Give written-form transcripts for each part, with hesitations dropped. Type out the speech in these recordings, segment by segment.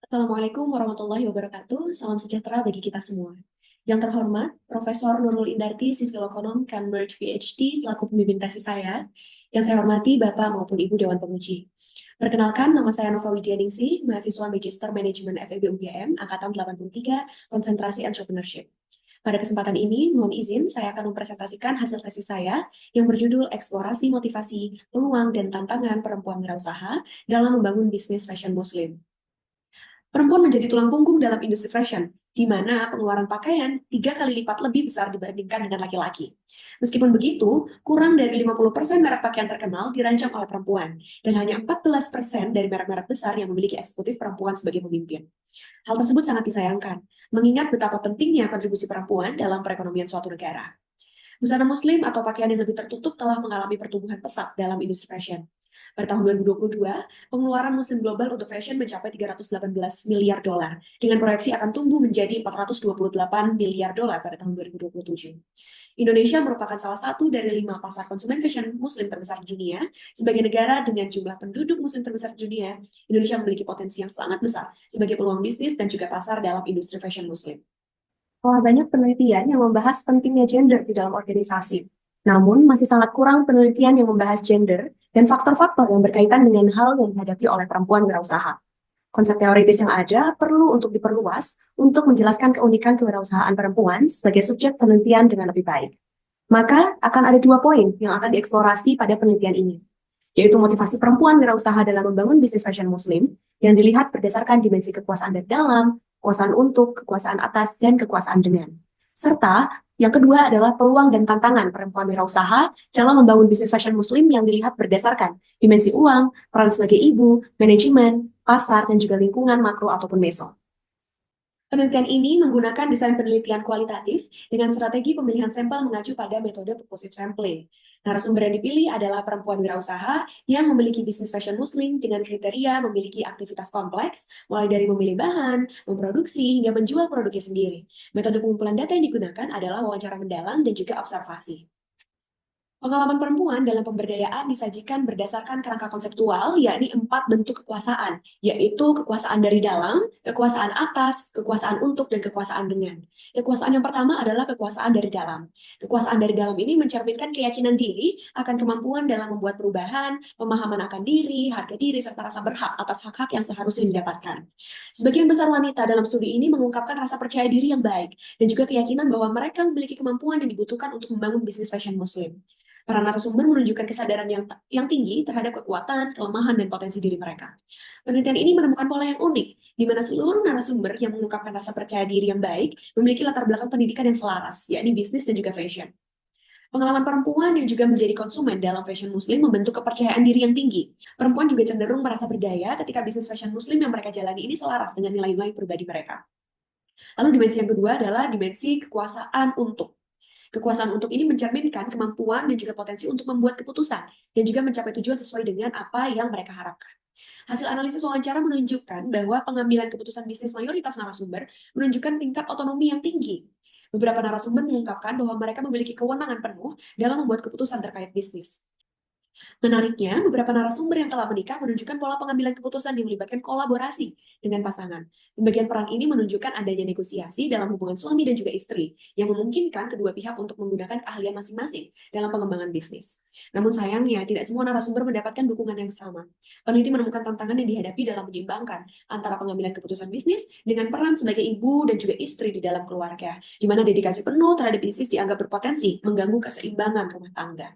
Assalamualaikum warahmatullahi wabarakatuh. Salam sejahtera bagi kita semua. Yang terhormat, Profesor Nurul Indarti, Civil Econom, Cambridge PhD, selaku pembimbing tesis saya. Yang saya hormati Bapak maupun Ibu Dewan Penguji. Perkenalkan, nama saya Nova Widyaningsih, mahasiswa Magister Manajemen FEB UGM, Angkatan 83, Konsentrasi Entrepreneurship. Pada kesempatan ini, mohon izin saya akan mempresentasikan hasil tesis saya yang berjudul Eksplorasi Motivasi, Peluang, dan Tantangan Perempuan Wirausaha dalam Membangun Bisnis Fashion Muslim. Perempuan menjadi tulang punggung dalam industri fashion, di mana pengeluaran pakaian 3 kali lipat lebih besar dibandingkan dengan laki-laki. Meskipun begitu, kurang dari 50% merek pakaian terkenal dirancang oleh perempuan, dan hanya 14% dari merek-merek besar yang memiliki eksekutif perempuan sebagai pemimpin. Hal tersebut sangat disayangkan, mengingat betapa pentingnya kontribusi perempuan dalam perekonomian suatu negara. Busana muslim atau pakaian yang lebih tertutup telah mengalami pertumbuhan pesat dalam industri fashion. Pada tahun 2022, pengeluaran muslim global untuk fashion mencapai 318 miliar dolar, dengan proyeksi akan tumbuh menjadi 428 miliar dolar pada tahun 2027. Indonesia merupakan salah satu dari 5 pasar konsumen fashion muslim terbesar di dunia. Sebagai negara dengan jumlah penduduk muslim terbesar di dunia, Indonesia memiliki potensi yang sangat besar sebagai peluang bisnis dan juga pasar dalam industri fashion muslim. Telah banyak penelitian yang membahas pentingnya gender di dalam organisasi. Namun, masih sangat kurang penelitian yang membahas gender dan faktor-faktor yang berkaitan dengan hal yang dihadapi oleh perempuan wirausaha. Konsep teoritis yang ada perlu untuk diperluas untuk menjelaskan keunikan kewirausahaan perempuan sebagai subjek penelitian dengan lebih baik. Maka, akan ada 2 poin yang akan dieksplorasi pada penelitian ini, yaitu motivasi perempuan wirausaha dalam membangun bisnis fashion muslim yang dilihat berdasarkan dimensi kekuasaan dari dalam, kekuasaan untuk, kekuasaan atas, dan kekuasaan dengan. Serta yang kedua adalah peluang dan tantangan perempuan wirausaha dalam membangun bisnis fashion muslim yang dilihat berdasarkan dimensi uang, peran sebagai ibu, manajemen, pasar, dan juga lingkungan makro ataupun meso. Penelitian ini menggunakan desain penelitian kualitatif dengan strategi pemilihan sampel mengacu pada metode purposive sampling. Narasumber yang dipilih adalah perempuan wirausaha yang memiliki bisnis fashion muslim dengan kriteria memiliki aktivitas kompleks, mulai dari memilih bahan, memproduksi, hingga menjual produknya sendiri. Metode pengumpulan data yang digunakan adalah wawancara mendalam dan juga observasi. Pengalaman perempuan dalam pemberdayaan disajikan berdasarkan kerangka konseptual, yakni 4 bentuk kekuasaan, yaitu kekuasaan dari dalam, kekuasaan atas, kekuasaan untuk, dan kekuasaan dengan. Kekuasaan yang pertama adalah kekuasaan dari dalam. Kekuasaan dari dalam ini mencerminkan keyakinan diri akan kemampuan dalam membuat perubahan, pemahaman akan diri, harga diri, serta rasa berhak atas hak-hak yang seharusnya didapatkan. Sebagian besar wanita dalam studi ini mengungkapkan rasa percaya diri yang baik, dan juga keyakinan bahwa mereka memiliki kemampuan yang dibutuhkan untuk membangun bisnis fashion muslim. Para narasumber menunjukkan kesadaran yang tinggi terhadap kekuatan, kelemahan, dan potensi diri mereka. Penelitian ini menemukan pola yang unik, di mana seluruh narasumber yang mengungkapkan rasa percaya diri yang baik memiliki latar belakang pendidikan yang selaras, yakni bisnis dan juga fashion. Pengalaman perempuan yang juga menjadi konsumen dalam fashion muslim membentuk kepercayaan diri yang tinggi. Perempuan juga cenderung merasa berdaya ketika bisnis fashion muslim yang mereka jalani ini selaras dengan nilai-nilai pribadi mereka. Lalu dimensi yang kedua adalah dimensi kekuasaan untuk. Kekuasaan untuk ini mencerminkan kemampuan dan juga potensi untuk membuat keputusan dan juga mencapai tujuan sesuai dengan apa yang mereka harapkan. Hasil analisis wawancara menunjukkan bahwa pengambilan keputusan bisnis mayoritas narasumber menunjukkan tingkat otonomi yang tinggi. Beberapa narasumber mengungkapkan bahwa mereka memiliki kewenangan penuh dalam membuat keputusan terkait bisnis. Menariknya, beberapa narasumber yang telah menikah menunjukkan pola pengambilan keputusan yang melibatkan kolaborasi dengan pasangan. Pembagian peran ini menunjukkan adanya negosiasi dalam hubungan suami dan juga istri, yang memungkinkan kedua pihak untuk menggunakan keahlian masing-masing dalam pengembangan bisnis. Namun sayangnya, tidak semua narasumber mendapatkan dukungan yang sama. Peneliti menemukan tantangan yang dihadapi dalam menyeimbangkan antara pengambilan keputusan bisnis dengan peran sebagai ibu dan juga istri di dalam keluarga, di mana dedikasi penuh terhadap bisnis dianggap berpotensi mengganggu keseimbangan rumah tangga.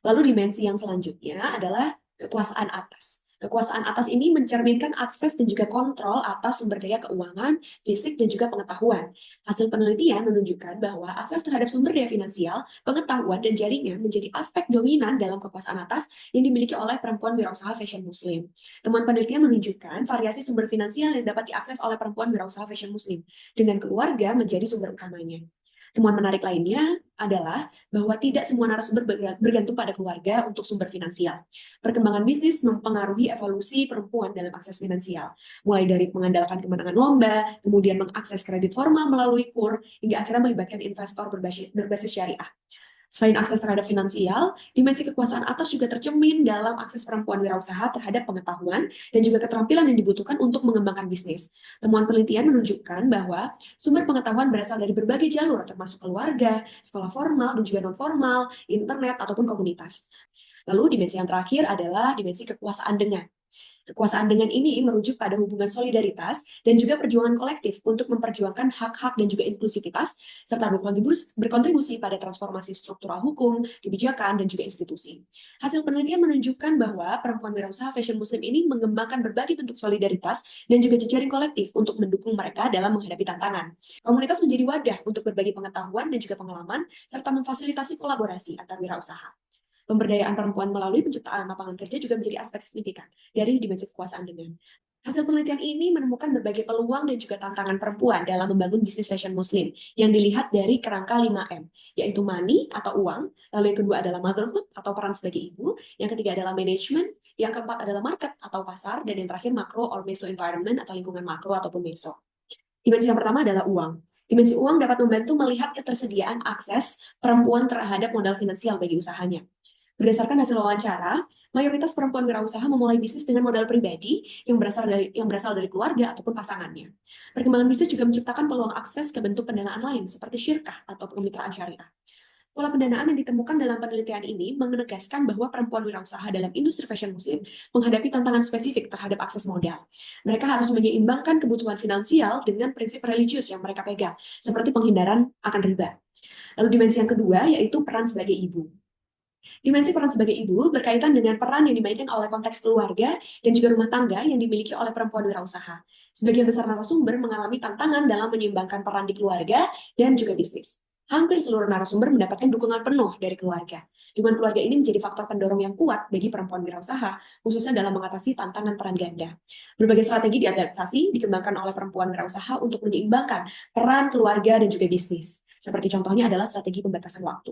Lalu dimensi yang selanjutnya adalah kekuasaan atas. Kekuasaan atas ini mencerminkan akses dan juga kontrol atas sumber daya keuangan, fisik, dan juga pengetahuan. Hasil penelitian menunjukkan bahwa akses terhadap sumber daya finansial, pengetahuan, dan jaringan menjadi aspek dominan dalam kekuasaan atas yang dimiliki oleh perempuan wirausaha fashion muslim. Temuan penelitian menunjukkan variasi sumber finansial yang dapat diakses oleh perempuan wirausaha fashion muslim, dengan keluarga menjadi sumber utamanya. Temuan menarik lainnya adalah bahwa tidak semua narasumber bergantung pada keluarga untuk sumber finansial. Perkembangan bisnis mempengaruhi evolusi perempuan dalam akses finansial, mulai dari mengandalkan kemenangan lomba, kemudian mengakses kredit formal melalui KUR, hingga akhirnya melibatkan investor berbasis syariah. Selain akses terhadap finansial, dimensi kekuasaan atas juga tercermin dalam akses perempuan wirausaha terhadap pengetahuan dan juga keterampilan yang dibutuhkan untuk mengembangkan bisnis. Temuan penelitian menunjukkan bahwa sumber pengetahuan berasal dari berbagai jalur, termasuk keluarga, sekolah formal dan juga non-formal, internet, ataupun komunitas. Lalu dimensi yang terakhir adalah dimensi kekuasaan dengan. Kekuasaan dengan ini merujuk pada hubungan solidaritas dan juga perjuangan kolektif untuk memperjuangkan hak-hak dan juga inklusivitas, serta berkontribusi pada transformasi struktural hukum, kebijakan, dan juga institusi. Hasil penelitian menunjukkan bahwa perempuan wirausaha fashion muslim ini mengembangkan berbagai bentuk solidaritas dan juga jejaring kolektif untuk mendukung mereka dalam menghadapi tantangan. Komunitas menjadi wadah untuk berbagi pengetahuan dan juga pengalaman, serta memfasilitasi kolaborasi antar wirausaha. Pemberdayaan perempuan melalui penciptaan lapangan kerja juga menjadi aspek signifikan dari dimensi kekuasaan dengan. Hasil penelitian ini menemukan berbagai peluang dan juga tantangan perempuan dalam membangun bisnis fashion muslim yang dilihat dari kerangka 5M, yaitu money atau uang, lalu yang kedua adalah motherhood atau peran sebagai ibu, yang ketiga adalah management, yang keempat adalah market atau pasar, dan yang terakhir macro or meso environment atau lingkungan makro ataupun meso. Dimensi yang pertama adalah uang. Dimensi uang dapat membantu melihat ketersediaan akses perempuan terhadap modal finansial bagi usahanya. Berdasarkan hasil wawancara, mayoritas perempuan wirausaha memulai bisnis dengan modal pribadi yang berasal dari keluarga ataupun pasangannya. Perkembangan bisnis juga menciptakan peluang akses ke bentuk pendanaan lain seperti syirkah atau kemitraan syariah. Pola pendanaan yang ditemukan dalam penelitian ini menegaskan bahwa perempuan wirausaha dalam industri fashion muslim menghadapi tantangan spesifik terhadap akses modal. Mereka harus menyeimbangkan kebutuhan finansial dengan prinsip religius yang mereka pegang, seperti penghindaran akan riba. Lalu dimensi yang kedua yaitu peran sebagai ibu. Dimensi peran sebagai ibu berkaitan dengan peran yang dimainkan oleh konteks keluarga dan juga rumah tangga yang dimiliki oleh perempuan wirausaha. Sebagian besar narasumber mengalami tantangan dalam menyeimbangkan peran di keluarga dan juga bisnis. Hampir seluruh narasumber mendapatkan dukungan penuh dari keluarga. Dukungan keluarga ini menjadi faktor pendorong yang kuat bagi perempuan wirausaha, khususnya dalam mengatasi tantangan peran ganda. Berbagai strategi diadaptasi dikembangkan oleh perempuan wirausaha untuk menyeimbangkan peran keluarga dan juga bisnis. Seperti contohnya adalah strategi pembatasan waktu.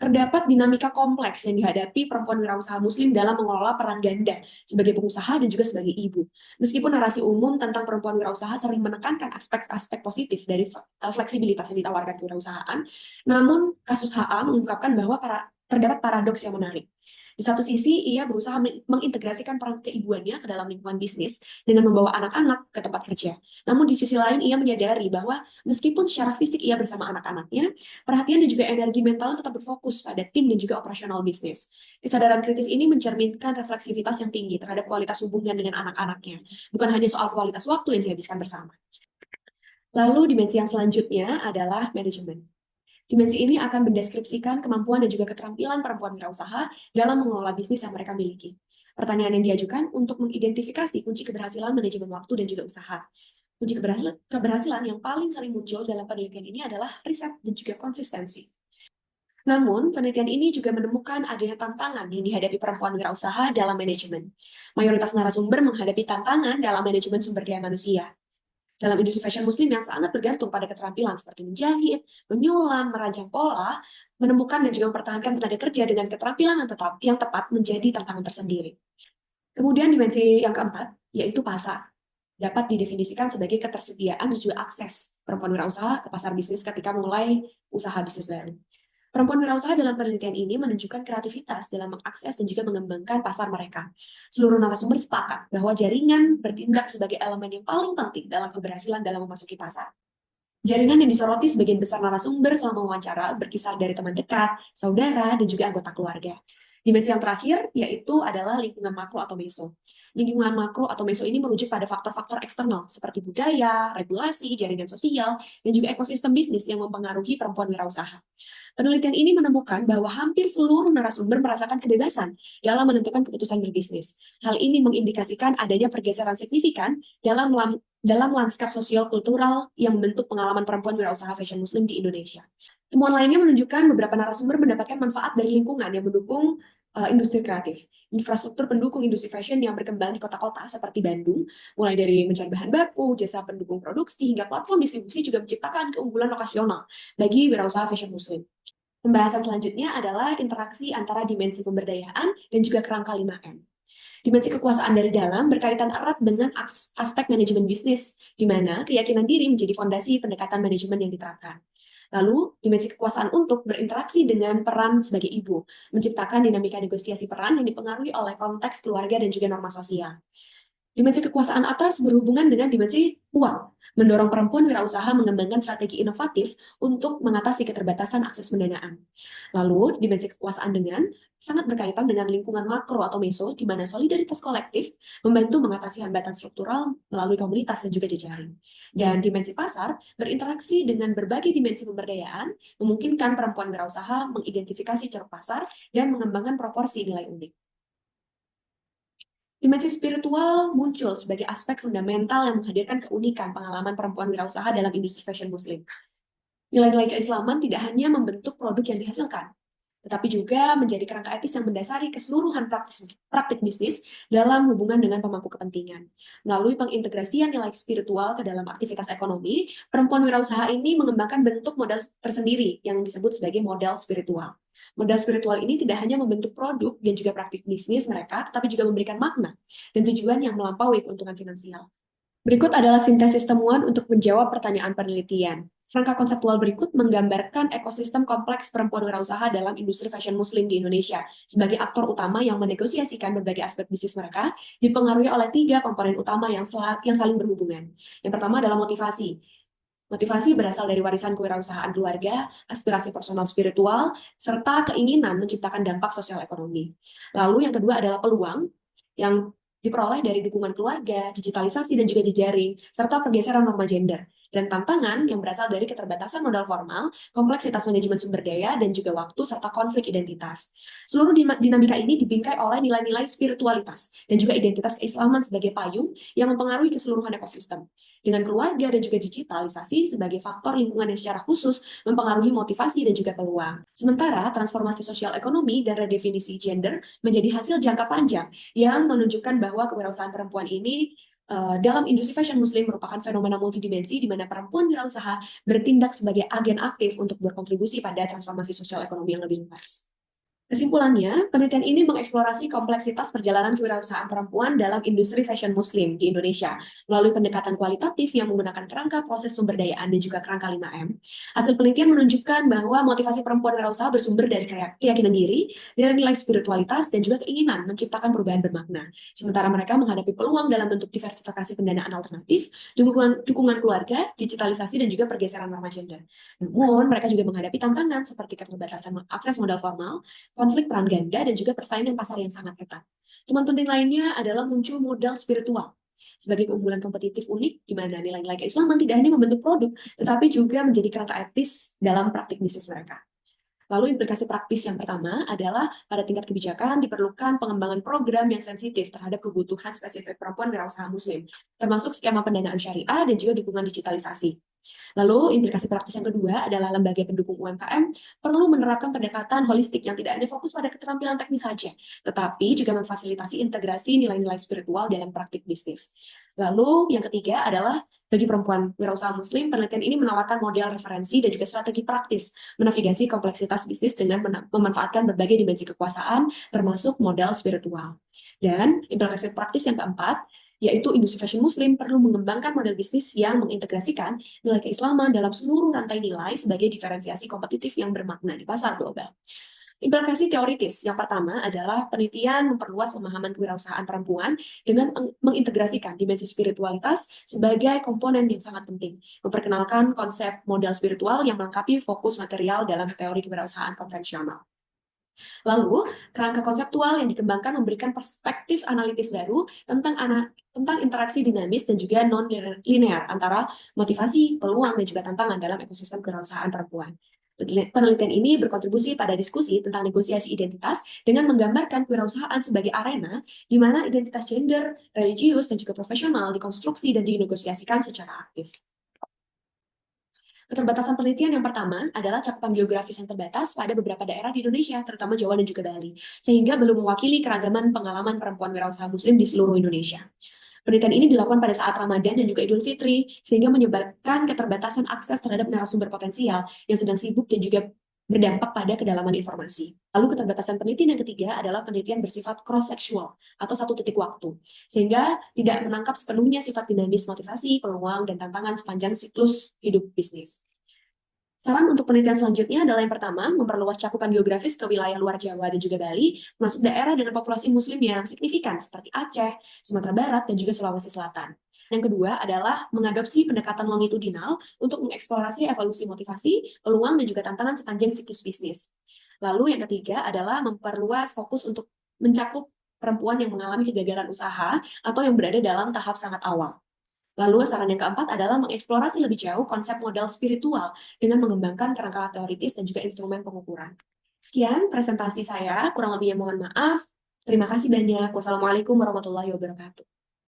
Terdapat dinamika kompleks yang dihadapi perempuan wirausaha muslim dalam mengelola peran ganda sebagai pengusaha dan juga sebagai ibu. Meskipun narasi umum tentang perempuan wirausaha sering menekankan aspek-aspek positif dari fleksibilitas yang ditawarkan kewirausahaan, namun kasus HA mengungkapkan bahwa terdapat paradoks yang menarik. Di satu sisi, ia berusaha mengintegrasikan peran keibuannya ke dalam lingkungan bisnis dengan membawa anak-anak ke tempat kerja. Namun di sisi lain, ia menyadari bahwa meskipun secara fisik ia bersama anak-anaknya, perhatian dan juga energi mental tetap berfokus pada tim dan juga operasional bisnis. Kesadaran kritis ini mencerminkan refleksivitas yang tinggi terhadap kualitas hubungan dengan anak-anaknya, bukan hanya soal kualitas waktu yang dihabiskan bersama. Lalu dimensi yang selanjutnya adalah manajemen. Dimensi ini akan mendeskripsikan kemampuan dan juga keterampilan perempuan wirausaha dalam mengelola bisnis yang mereka miliki. Pertanyaan yang diajukan untuk mengidentifikasi kunci keberhasilan manajemen waktu dan juga usaha. Kunci keberhasilan yang paling sering muncul dalam penelitian ini adalah riset dan juga konsistensi. Namun, penelitian ini juga menemukan adanya tantangan yang dihadapi perempuan wirausaha dalam manajemen. Mayoritas narasumber menghadapi tantangan dalam manajemen sumber daya manusia. Dalam industri fashion muslim yang sangat bergantung pada keterampilan seperti menjahit, menyulam, merancang pola, menemukan dan juga mempertahankan tenaga kerja dengan keterampilan yang tepat menjadi tantangan tersendiri. Kemudian dimensi yang keempat, yaitu pasar. Dapat didefinisikan sebagai ketersediaan dan juga akses perempuan wirausaha ke pasar bisnis ketika mulai usaha bisnis baru. Perempuan wirausaha dalam penelitian ini menunjukkan kreativitas dalam mengakses dan juga mengembangkan pasar mereka. Seluruh narasumber sepakat bahwa jaringan bertindak sebagai elemen yang paling penting dalam keberhasilan dalam memasuki pasar. Jaringan yang disoroti sebagian besar narasumber selama wawancara berkisar dari teman dekat, saudara, dan juga anggota keluarga. Dimensi yang terakhir yaitu adalah lingkungan makro atau meso. Lingkungan makro atau meso ini merujuk pada faktor-faktor eksternal seperti budaya, regulasi, jaringan sosial, dan juga ekosistem bisnis yang mempengaruhi perempuan wirausaha. Penelitian ini menemukan bahwa hampir seluruh narasumber merasakan kebebasan dalam menentukan keputusan berbisnis. Hal ini mengindikasikan adanya pergeseran signifikan dalam lanskap sosial kultural yang membentuk pengalaman perempuan wirausaha fashion muslim di Indonesia. Temuan lainnya menunjukkan beberapa narasumber mendapatkan manfaat dari lingkungan yang mendukung industri kreatif. Infrastruktur pendukung industri fashion yang berkembang di kota-kota seperti Bandung, mulai dari mencari bahan baku, jasa pendukung produksi, hingga platform distribusi juga menciptakan keunggulan lokasional bagi wirausaha fashion muslim. Pembahasan selanjutnya adalah interaksi antara dimensi pemberdayaan dan juga kerangka 5M. Dimensi kekuasaan dari dalam berkaitan erat dengan aspek manajemen bisnis, di mana keyakinan diri menjadi fondasi pendekatan manajemen yang diterapkan. Lalu, dimensi kekuasaan untuk berinteraksi dengan peran sebagai ibu, menciptakan dinamika negosiasi peran yang dipengaruhi oleh konteks keluarga dan juga norma sosial. Dimensi kekuasaan atas berhubungan dengan dimensi uang, mendorong perempuan wirausaha mengembangkan strategi inovatif untuk mengatasi keterbatasan akses pendanaan. Lalu, dimensi kekuasaan dengan sangat berkaitan dengan lingkungan makro atau meso, di mana solidaritas kolektif membantu mengatasi hambatan struktural melalui komunitas dan juga jejaring. Dan dimensi pasar berinteraksi dengan berbagai dimensi pemberdayaan, memungkinkan perempuan wirausaha mengidentifikasi ceruk pasar dan mengembangkan proporsi nilai unik. Dimensi spiritual muncul sebagai aspek fundamental yang menghadirkan keunikan pengalaman perempuan wirausaha dalam industri fashion muslim. Nilai-nilai keislaman tidak hanya membentuk produk yang dihasilkan, tetapi juga menjadi kerangka etis yang mendasari keseluruhan praktik bisnis dalam hubungan dengan pemangku kepentingan. Melalui pengintegrasian nilai spiritual ke dalam aktivitas ekonomi, perempuan wirausaha ini mengembangkan bentuk modal tersendiri yang disebut sebagai modal spiritual. Modal spiritual ini tidak hanya membentuk produk dan juga praktik bisnis mereka, tetapi juga memberikan makna dan tujuan yang melampaui keuntungan finansial. Berikut adalah sintesis temuan untuk menjawab pertanyaan penelitian. Rangka konseptual berikut menggambarkan ekosistem kompleks perempuan wirausaha dalam industri fashion muslim di Indonesia sebagai aktor utama yang menegosiasikan berbagai aspek bisnis mereka, dipengaruhi oleh 3 komponen utama yang saling berhubungan. Yang pertama adalah motivasi. Motivasi berasal dari warisan kewirausahaan keluarga, aspirasi personal spiritual, serta keinginan menciptakan dampak sosial ekonomi. Lalu yang kedua adalah peluang yang diperoleh dari dukungan keluarga, digitalisasi dan juga jejaring, serta pergeseran norma gender. Dan tantangan yang berasal dari keterbatasan modal formal, kompleksitas manajemen sumber daya, dan juga waktu, serta konflik identitas. Seluruh dinamika ini dibingkai oleh nilai-nilai spiritualitas dan juga identitas keislaman sebagai payung yang mempengaruhi keseluruhan ekosistem. Dengan keluarga dan juga digitalisasi sebagai faktor lingkungan yang secara khusus mempengaruhi motivasi dan juga peluang. Sementara transformasi sosial ekonomi dan redefinisi gender menjadi hasil jangka panjang yang menunjukkan bahwa kewirausahaan perempuan ini dalam industri fashion muslim merupakan fenomena multidimensi di mana perempuan wirausaha bertindak sebagai agen aktif untuk berkontribusi pada transformasi sosial ekonomi yang lebih luas. Kesimpulannya, penelitian ini mengeksplorasi kompleksitas perjalanan kewirausahaan perempuan dalam industri fashion muslim di Indonesia melalui pendekatan kualitatif yang menggunakan kerangka proses pemberdayaan dan juga kerangka 5M. Hasil penelitian menunjukkan bahwa motivasi perempuan wirausaha bersumber dari keyakinan diri, dari nilai spiritualitas, dan juga keinginan menciptakan perubahan bermakna. Sementara mereka menghadapi peluang dalam bentuk diversifikasi pendanaan alternatif, dukungan keluarga, digitalisasi, dan juga pergeseran norma gender. Namun, mereka juga menghadapi tantangan seperti keterbatasan akses modal formal, konflik peran ganda, dan juga persaingan pasar yang sangat ketat. Teman penting lainnya adalah muncul modal spiritual sebagai keunggulan kompetitif unik di mana nilai-nilai keislaman tidak hanya membentuk produk, tetapi juga menjadi kerangka etis dalam praktik bisnis mereka. Lalu implikasi praktis yang pertama adalah pada tingkat kebijakan diperlukan pengembangan program yang sensitif terhadap kebutuhan spesifik perempuan wirausaha muslim, termasuk skema pendanaan syariah dan juga dukungan digitalisasi. Lalu, implikasi praktis yang kedua adalah lembaga pendukung UMKM perlu menerapkan pendekatan holistik yang tidak hanya fokus pada keterampilan teknis saja, tetapi juga memfasilitasi integrasi nilai-nilai spiritual dalam praktik bisnis. Lalu, yang ketiga adalah bagi perempuan wirausaha muslim, penelitian ini menawarkan model referensi dan juga strategi praktis menavigasi kompleksitas bisnis dengan memanfaatkan berbagai dimensi kekuasaan, termasuk modal spiritual. Dan implikasi praktis yang keempat, yaitu industri fashion muslim perlu mengembangkan model bisnis yang mengintegrasikan nilai keislaman dalam seluruh rantai nilai sebagai diferensiasi kompetitif yang bermakna di pasar global. Implikasi teoritis yang pertama adalah penelitian memperluas pemahaman kewirausahaan perempuan dengan mengintegrasikan dimensi spiritualitas sebagai komponen yang sangat penting, memperkenalkan konsep modal spiritual yang melengkapi fokus material dalam teori kewirausahaan konvensional. Lalu, kerangka konseptual yang dikembangkan memberikan perspektif analitis baru tentang interaksi dinamis dan juga non-linear antara motivasi, peluang, dan juga tantangan dalam ekosistem kewirausahaan perempuan. Penelitian ini berkontribusi pada diskusi tentang negosiasi identitas dengan menggambarkan kewirausahaan sebagai arena di mana identitas gender, religius, dan juga profesional dikonstruksi dan dinegosiasikan secara aktif. Keterbatasan penelitian yang pertama adalah cakupan geografis yang terbatas pada beberapa daerah di Indonesia, terutama Jawa dan juga Bali, sehingga belum mewakili keragaman pengalaman perempuan wirausaha muslim di seluruh Indonesia. Penelitian ini dilakukan pada saat Ramadan dan juga Idul Fitri, sehingga menyebabkan keterbatasan akses terhadap narasumber potensial yang sedang sibuk dan juga berdampak pada kedalaman informasi. Lalu keterbatasan penelitian yang ketiga adalah penelitian bersifat cross-seksual atau satu titik waktu, sehingga tidak menangkap sepenuhnya sifat dinamis motivasi, peluang, dan tantangan sepanjang siklus hidup bisnis. Saran untuk penelitian selanjutnya adalah yang pertama, memperluas cakupan geografis ke wilayah luar Jawa dan juga Bali, masuk daerah dengan populasi muslim yang signifikan seperti Aceh, Sumatera Barat, dan juga Sulawesi Selatan. Yang kedua adalah mengadopsi pendekatan longitudinal untuk mengeksplorasi evolusi motivasi, peluang, dan juga tantangan sepanjang siklus bisnis. Lalu yang ketiga adalah memperluas fokus untuk mencakup perempuan yang mengalami kegagalan usaha atau yang berada dalam tahap sangat awal. Lalu saran yang keempat adalah mengeksplorasi lebih jauh konsep modal spiritual dengan mengembangkan kerangka teoritis dan juga instrumen pengukuran. Sekian presentasi saya, kurang lebihnya mohon maaf. Terima kasih banyak. Wassalamualaikum warahmatullahi wabarakatuh.